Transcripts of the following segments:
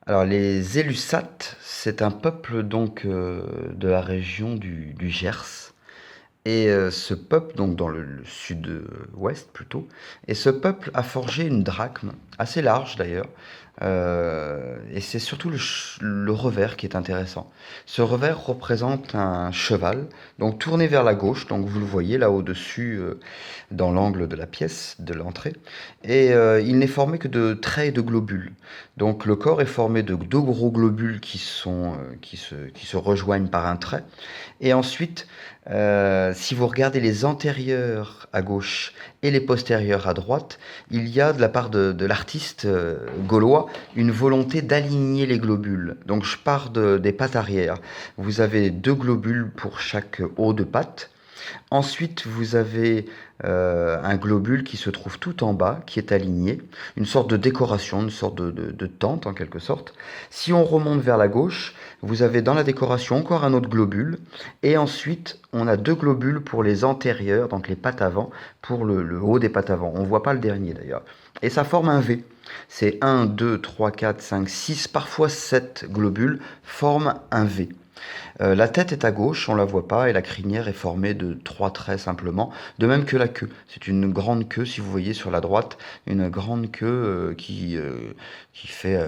Alors les Élussat, c'est un peuple donc de la région du Gers. Et ce peuple, donc dans le sud-ouest plutôt, et ce peuple a forgé une drachme, assez large d'ailleurs, et c'est surtout le revers qui est intéressant. Ce revers représente un cheval, donc tourné vers la gauche, donc vous le voyez là au-dessus, dans l'angle de la pièce, de l'entrée, et il n'est formé que de traits et de globules. Donc le corps est formé de deux gros globules qui se rejoignent par un trait, et ensuite, si vous regardez les antérieurs à gauche et les postérieurs à droite, il y a de la part de l'artiste gaulois une volonté d'aligner les globules. Donc je pars des pattes arrière. Vous avez deux globules pour chaque haut de patte. Ensuite, vous avez un globule qui se trouve tout en bas, qui est aligné, une sorte de décoration, une sorte de tente en quelque sorte. Si on remonte vers la gauche, vous avez dans la décoration encore un autre globule, et ensuite on a deux globules pour les antérieurs, donc les pattes avant, pour le haut des pattes avant. On ne voit pas le dernier d'ailleurs. Et ça forme un V. C'est un, 2, 3, 4, 5, 6, parfois 7 globules forment un V. La tête est à gauche, on la voit pas, et la crinière est formée de trois traits simplement, de même que la queue. C'est une grande queue, si vous voyez sur la droite, une grande queue qui fait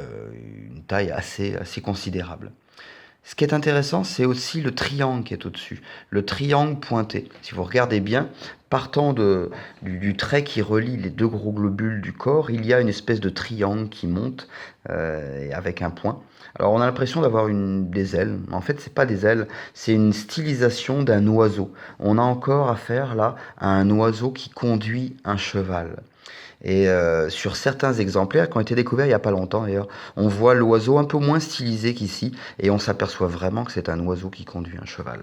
une taille assez considérable. Ce qui est intéressant, c'est aussi le triangle qui est au-dessus, le triangle pointé. Si vous regardez bien, partant du trait qui relie les deux gros globules du corps, il y a une espèce de triangle qui monte avec un point. Alors on a l'impression d'avoir des ailes. En fait, c'est pas des ailes, c'est une stylisation d'un oiseau. On a encore affaire là à un oiseau qui conduit un cheval. Et sur certains exemplaires qui ont été découverts il n'y a pas longtemps d'ailleurs, on voit l'oiseau un peu moins stylisé qu'ici et on s'aperçoit vraiment que c'est un oiseau qui conduit un cheval.